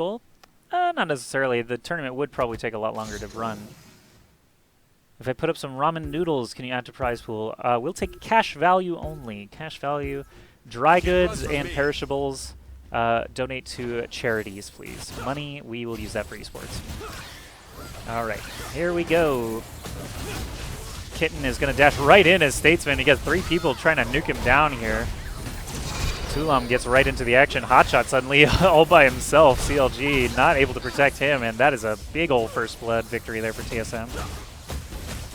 pool? Not necessarily. The tournament would probably take a lot longer to run. If I put up some ramen noodles, can you add to prize pool? We'll take cash value only. Cash value, dry goods and perishables. Donate to charities, please. Money, we will use that for esports. All right, here we go. Kitten is going to dash right in as Statesman. He got 3 people trying to nuke him down here. Tulam gets right into the action. Hotshot suddenly all by himself. CLG not able to protect him, and that is a big ol' first blood victory there for TSM.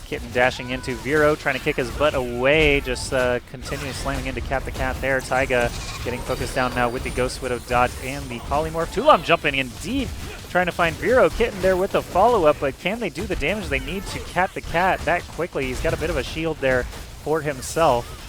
Kitten dashing into Vero, trying to kick his butt away, just continuing slamming into Cat the Cat there. Taiga getting focused down now with the Ghost Widow dodge and the Polymorph. Tulam jumping in deep, trying to find Vero. Kitten there with the follow-up, but can they do the damage they need to Cat the Cat that quickly? He's got a bit of a shield there for himself.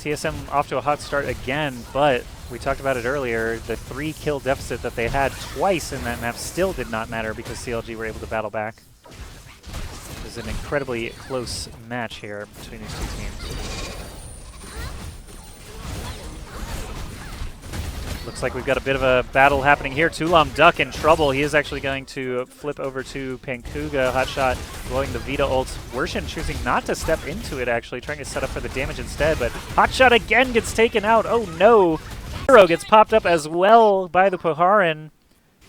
TSM off to a hot start again, but we talked about it earlier, the 3-kill deficit that they had twice in that map still did not matter because CLG were able to battle back. It was an incredibly close match here between these 2 teams. Looks like we've got a bit of a battle happening here. Tulam Duck in trouble. He is actually going to flip over to Pankuga. Hotshot blowing the Vita ult. Wershin choosing not to step into it, actually, trying to set up for the damage instead. But Hotshot again gets taken out. Oh no! Hero gets popped up as well by the Poharin.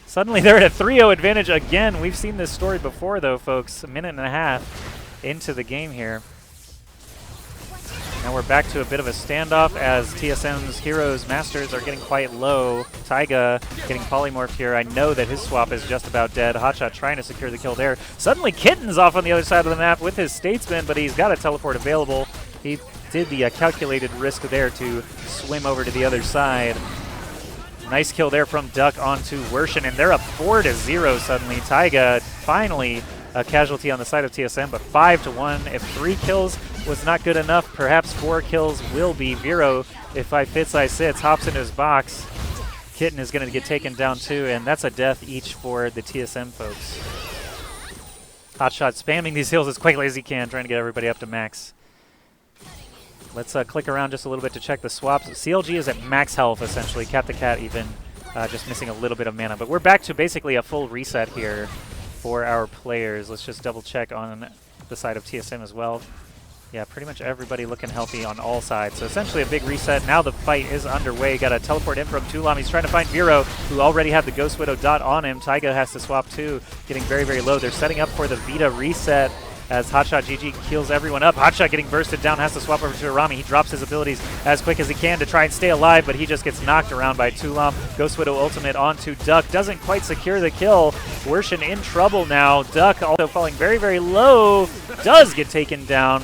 Suddenly they're at a 3-0 advantage again. We've seen this story before though, folks. A minute and a half into the game here. Now we're back to a bit of a standoff as TSM's heroes, masters are getting quite low. Taiga getting polymorphed here. I know that his swap is just about dead. Hotshot trying to secure the kill there. Suddenly Kitten's off on the other side of the map with his Statesman, but he's got a teleport available. He did the calculated risk there to swim over to the other side. Nice kill there from Duck onto Wershin, and they're up 4-0 suddenly. Taiga finally a casualty on the side of TSM, but 5-1. If 3 kills was not good enough, perhaps 4 kills will be. Vero, if I fits, I sits, hops into his box. Kitten is going to get taken down too, and that's a death each for the TSM folks. Hotshot spamming these heals as quickly as he can, trying to get everybody up to max. Let's click around just a little bit to check the swaps. CLG is at max health, essentially. Cat the Cat even just missing a little bit of mana. But we're back to basically a full reset here for our players. Let's just double check on the side of TSM as well. Yeah, pretty much everybody looking healthy on all sides. So essentially a big reset. Now the fight is underway. Got a teleport in from Tulam. He's trying to find Vero, who already had the Ghost Widow dot on him. Taiga has to swap too, getting very, very low. They're setting up for the Vita reset as HotshotGG kills everyone up. Hotshot getting bursted down, has to swap over to Arami. He drops his abilities as quick as he can to try and stay alive, but he just gets knocked around by Tulam. Ghost Widow ultimate onto Duck. Doesn't quite secure the kill. Wershin in trouble now. Duck also falling very, very low. Does get taken down.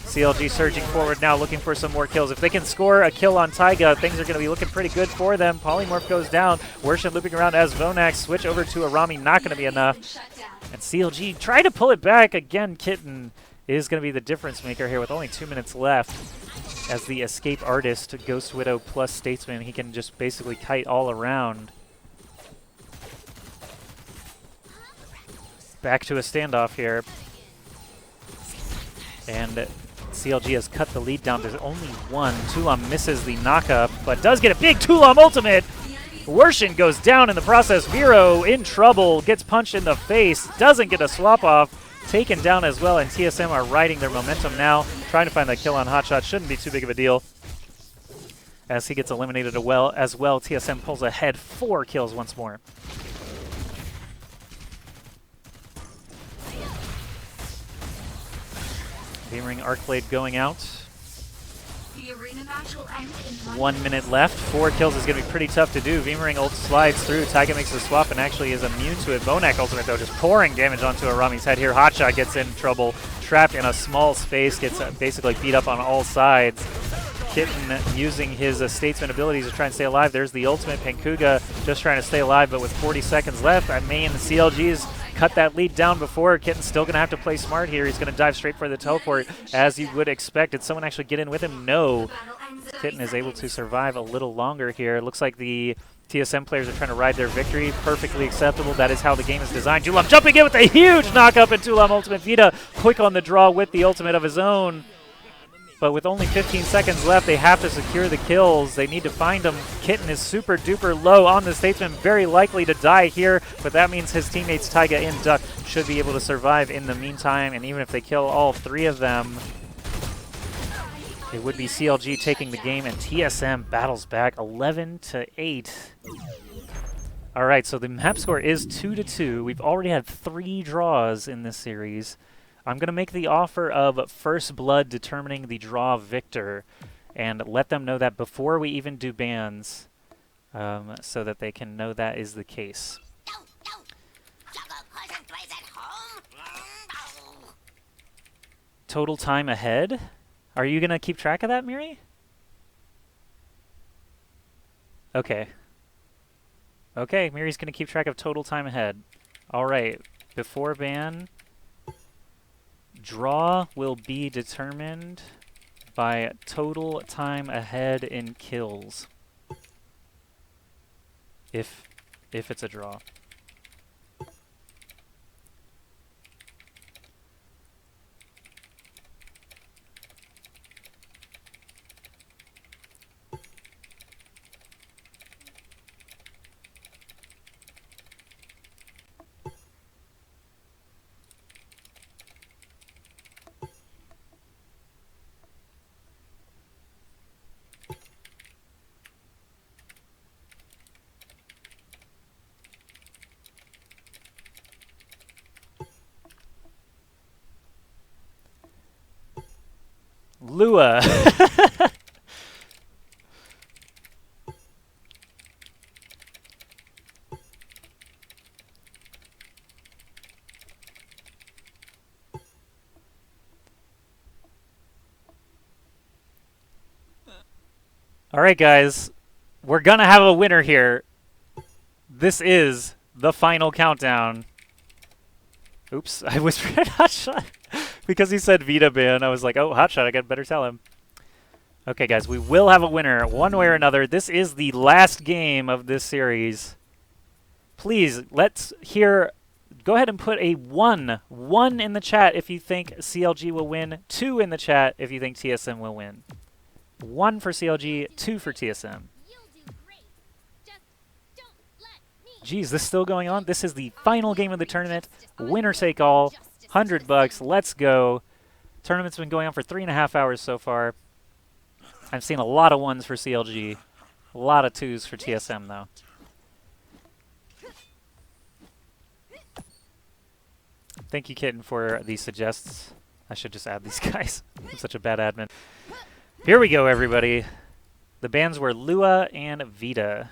CLG surging forward now, looking for some more kills. If they can score a kill on Taiga, things are going to be looking pretty good for them. Polymorph goes down. Wershin looping around as Vonax. Switch over to Arami, not going to be enough. And CLG try to pull it back. Again, Kitten is going to be the difference maker here with only 2 minutes left. As the escape artist, Ghost Widow plus Statesman, he can just basically kite all around. Back to a standoff here. And CLG has cut the lead down to only 1. Tulam misses the knockup, but does get a big Tulam ultimate. Wershin goes down in the process. Vero in trouble, gets punched in the face, doesn't get a swap off, taken down as well, and TSM are riding their momentum now, trying to find that kill on Hotshot. Shouldn't be too big of a deal. As he gets eliminated as well, TSM pulls ahead 4 kills once more. Beamring Arcblade going out. The arena match will end in 1 minute left. 4 kills is going to be pretty tough to do. Beamring ult slides through. Taiga makes the swap and actually is immune to it. Vonak ultimate though, just pouring damage onto Arami's head here. Hotshot gets in trouble. Trapped in a small space, gets basically beat up on all sides. Kitten using his Statesman abilities to try and stay alive. There's the ultimate. Pankuga just trying to stay alive, but with 40 seconds left, I mean, the CLG's cut that lead down before. Kitten's still going to have to play smart here. He's going to dive straight for the teleport, as you would expect. Did someone actually get in with him? No. Kitten is able to survive a little longer here. It looks like the TSM players are trying to ride their victory. Perfectly acceptable. That is how the game is designed. Tulam jumping in with a huge knockup, and Tulam ultimate Vita quick on the draw with the ultimate of his own. But with only 15 seconds left, they have to secure the kills. They need to find him. Kitten is super duper low on the Statesman, very likely to die here, but that means his teammates Taiga and Duck should be able to survive in the meantime, and even if they kill all three of them, it would be CLG taking the game, and TSM battles back 11-8. All right, so the map score is 2-2. We've already had 3 draws in this series. I'm going to make the offer of first blood determining the draw victor and let them know that before we even do bans so that they can know that is the case. Total time ahead? Are you going to keep track of that, Miri? Okay. Okay, Miri's going to keep track of total time ahead. All right, before ban... Draw will be determined by total time ahead in kills. If it's a draw. Lua. All right, guys. We're going to have a winner here. This is the final countdown. Oops, I whispered at Hotshot. Because he said Vita ban, I was like, oh, Hotshot, I better tell him. Okay, guys, we will have a winner one way or another. This is the last game of this series. Please, let's hear... Go ahead and put a 1 in the chat if you think CLG will win. 2 in the chat if you think TSM will win. 1 for CLG, 2 for TSM. Geez, this is still going on? This is the final game of the tournament. Winner take all. $100, let's go. Tournament's been going on for 3.5 hours so far. I've seen a lot of 1s for CLG. A lot of 2s for TSM, though. Thank you, Kitten, for the suggests. I should just add these guys. I'm such a bad admin. Here we go, everybody. The bans were Lua and Vita.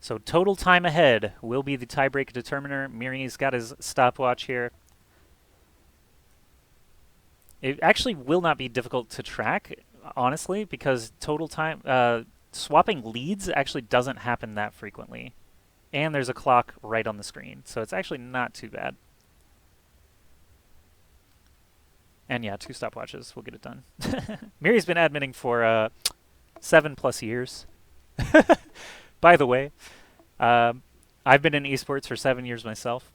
So total time ahead will be the tiebreak determiner. Miri's got his stopwatch here. It actually will not be difficult to track, honestly, because total time swapping leads actually doesn't happen that frequently. And there's a clock right on the screen, so it's actually not too bad. And yeah, 2 stopwatches will get it done. Miri's been admitting for 7+ years. By the way, I've been in esports for 7 years myself.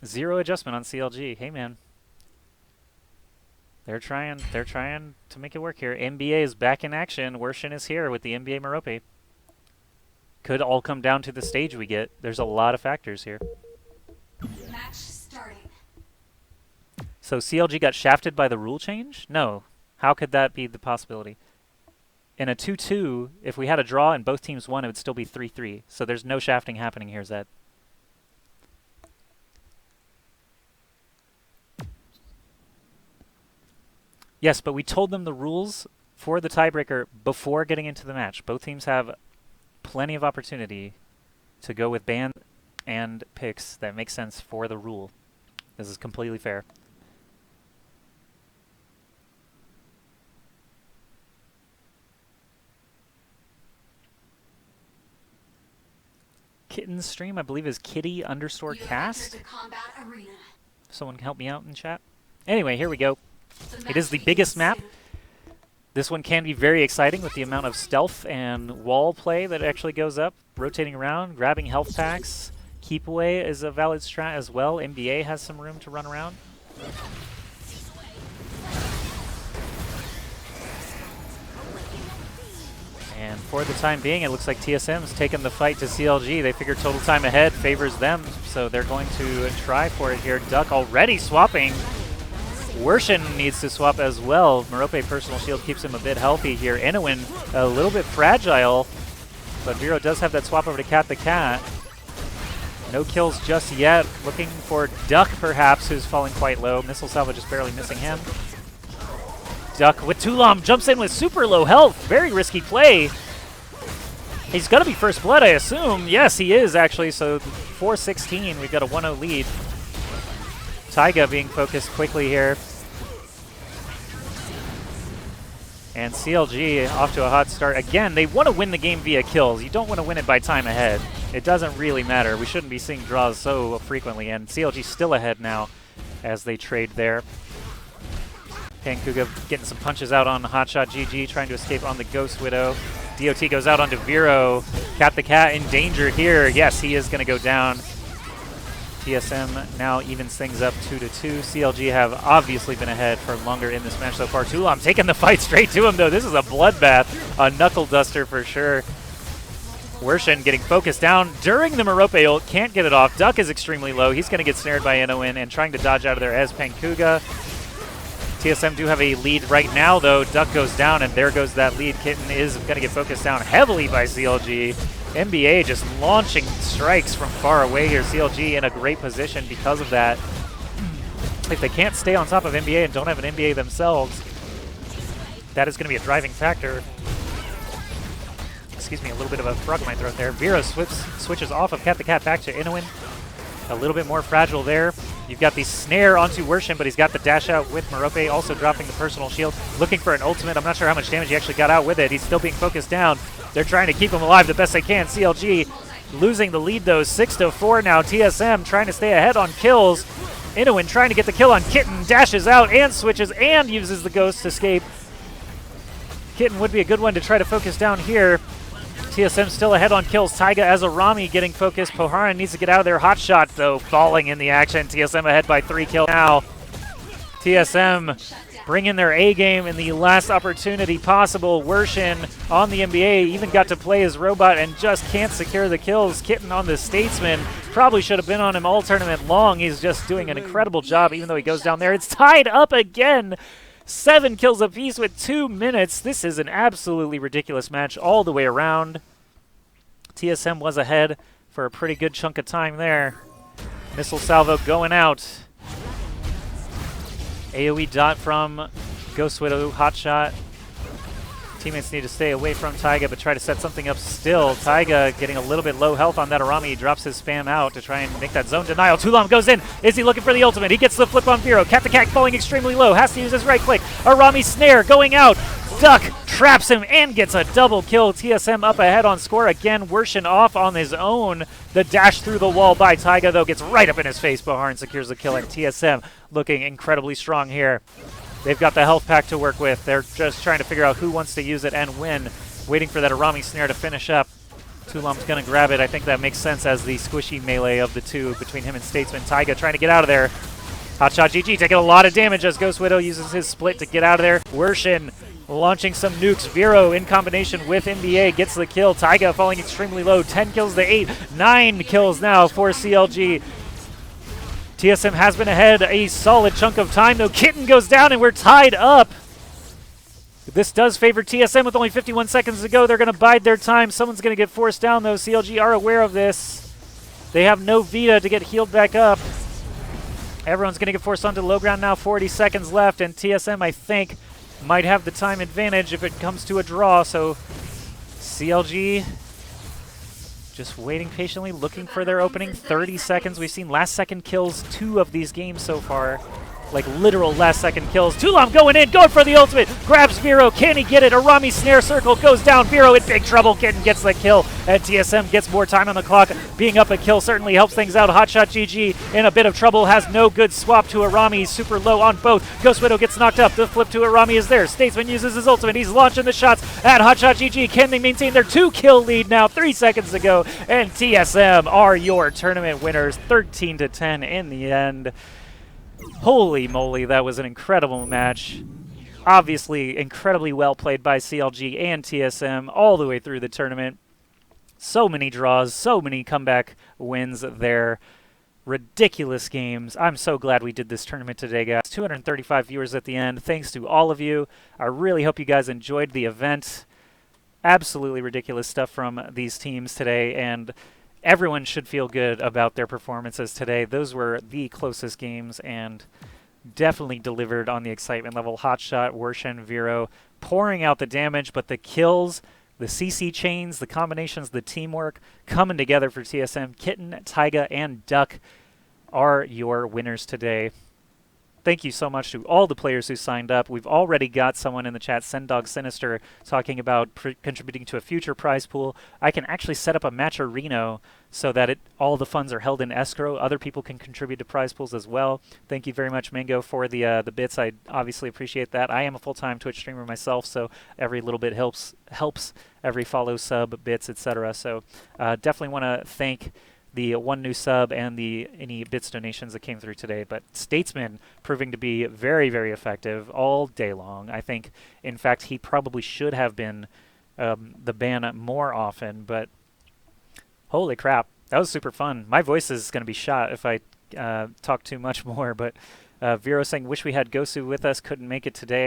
0 adjustment on CLG. Hey, man. They're trying to make it work here. NBA is back in action. Worshin is here with the NBA Merope. Could all come down to the stage we get. There's a lot of factors here. Match starting. So CLG got shafted by the rule change? No. How could that be the possibility? In a 2-2, if we had a draw and both teams won, it would still be 3-3. So there's no shafting happening here, Zed. Yes, but we told them the rules for the tiebreaker before getting into the match. Both teams have plenty of opportunity to go with ban and picks that make sense for the rule. This is completely fair. Kitten's stream, I believe, is kitty_cast. Someone can help me out in chat. Anyway, here we go. It is the biggest map. This one can be very exciting with the amount of stealth and wall play that actually goes up, rotating around, grabbing health packs. Keep away is a valid strat as well. NBA has some room to run around. And for the time being, it looks like TSM's taken the fight to CLG. They figure total time ahead favors them, so they're going to try for it here. Duck already swapping. Worshin needs to swap as well. Merope personal shield keeps him a bit healthy here. Inowin a little bit fragile, but Vero does have that swap over to Cat the Cat. No kills just yet. Looking for Duck perhaps, who's falling quite low. Missile Salvo just barely missing him. Duck with Tulam jumps in with super low health. Very risky play. He's going to be first blood, I assume. Yes, he is actually. So 4-16, we've got a 1-0 lead. Taiga being focused quickly here. And CLG off to a hot start. Again, they want to win the game via kills. You don't want to win it by time ahead. It doesn't really matter. We shouldn't be seeing draws so frequently. And CLG still ahead now as they trade there. Pankuga getting some punches out on HotshotGG, trying to escape on the Ghost Widow. DOT goes out onto Vero. Cat the Cat in danger here. Yes, he is going to go down. TSM now evens things up 2-2. CLG have obviously been ahead for longer in this match so far. Tulam taking the fight straight to him, though. This is a bloodbath, a knuckle duster for sure. Worshin getting focused down during the Merope ult. Can't get it off. Duck is extremely low. He's going to get snared by Inowin and trying to dodge out of there as Pankuga. TSM do have a lead right now, though. Duck goes down, and there goes that lead. Kitten is going to get focused down heavily by CLG. NBA just launching strikes from far away here. CLG in a great position because of that. If they can't stay on top of NBA and don't have an NBA themselves, that is going to be a driving factor. Excuse me, a little bit of a frog in my throat there. Vero switches off of Cat the Cat back to Inowin. A little bit more fragile there. You've got the snare onto Worshin, but he's got the dash out with Merope, also dropping the personal shield. Looking for an ultimate. I'm not sure how much damage he actually got out with it. He's still being focused down. They're trying to keep him alive the best they can. CLG losing the lead, though. 6-4 now. TSM trying to stay ahead on kills. Inowin trying to get the kill on Kitten. Dashes out and switches and uses the Ghost Escape. Kitten would be a good one to try to focus down here. TSM still ahead on kills. Taiga as a Rami getting focused. Poharan needs to get out of there. Hotshot, though, falling in the action. TSM ahead by 3 kills now. TSM bringing their A-game in the last opportunity possible. Worshin on the NBA even got to play his robot and just can't secure the kills. Kitten on the Statesman. Probably should have been on him all tournament long. He's just doing an incredible job even though he goes down there. It's tied up again. 7 kills apiece with 2 minutes. This is an absolutely ridiculous match all the way around. TSM was ahead for a pretty good chunk of time there. Missile Salvo going out. AoE dot from Ghost Widow, Hotshot. Teammates need to stay away from Taiga, but try to set something up still. Taiga getting a little bit low health on that Arami. He drops his spam out to try and make that zone denial. Tulam goes in. Is he looking for the ultimate? He gets the flip on Vero. Cat the Cat falling extremely low. Has to use his right click. Arami snare going out. Duck traps him and gets a double kill. TSM up ahead on score again. Worshin off on his own. The dash through the wall by Taiga, though, gets right up in his face. Boharn secures the kill, and TSM looking incredibly strong here. They've got the health pack to work with. They're just trying to figure out who wants to use it and when. Waiting for that Arami snare to finish up. Tulam's going to grab it. I think that makes sense as the squishy melee of the two between him and Statesman. Taiga trying to get out of there. HotshotGG taking a lot of damage as Ghost Widow uses his split to get out of there. Worshin launching some nukes. Vero in combination with NBA gets the kill. Taiga falling extremely low. 10 kills to 8. 9 kills now for CLG. TSM has been ahead a solid chunk of time, though. Kitten goes down, and we're tied up. This does favor TSM with only 51 seconds to go. They're going to bide their time. Someone's going to get forced down, though. CLG are aware of this. They have no Vita to get healed back up. Everyone's going to get forced onto low ground now. 40 seconds left, and TSM, I think, might have the time advantage if it comes to a draw. So CLG just waiting patiently, looking for their opening. 30 seconds. We've seen last second kills 2 of these games so far. like literal last-second kills. Tulam going in, going for the ultimate, grabs Vero. Can he get it? Arami snare circle goes down. Vero in big trouble. Kitten gets the kill, and TSM gets more time on the clock. Being up a kill certainly helps things out. HotshotGG in a bit of trouble, has no good swap to Arami. He's super low on both. Ghost Widow gets knocked up. The flip to Arami is there. Statesman uses his ultimate. He's launching the shots at HotshotGG. Can they maintain their 2-kill lead now? 3 seconds to go, and TSM are your tournament winners, 13-10 in the end. Holy moly, that was an incredible match. Obviously, incredibly well played by CLG and TSM all the way through the tournament. So many draws, so many comeback wins there. Ridiculous games. I'm so glad we did this tournament today, guys. 235 viewers at the end. Thanks to all of you. I really hope you guys enjoyed the event. Absolutely ridiculous stuff from these teams today, and everyone should feel good about their performances today. Those were the closest games and definitely delivered on the excitement level. Hotshot, Worshin, Vero pouring out the damage, but the kills, the CC chains, the combinations, the teamwork coming together for TSM. Kitten, Taiga, and Duck are your winners today. Thank you so much to all the players who signed up. We've already got someone in the chat, Sendog Sinister, talking about contributing to a future prize pool. I can actually set up a match-a-reno so that all the funds are held in escrow. Other people can contribute to prize pools as well. Thank you very much, Mango, for the bits. I obviously appreciate that. I am a full-time Twitch streamer myself, so every little bit helps. Every follow, sub, bits, etc. So definitely want to thank the one new sub and any bits donations that came through today. But Statesman proving to be very, very effective all day long. I think, in fact, he probably should have been the ban more often, but holy crap, that was super fun. My voice is going to be shot if I talk too much more, but Vero saying, wish we had Gosu with us, couldn't make it today.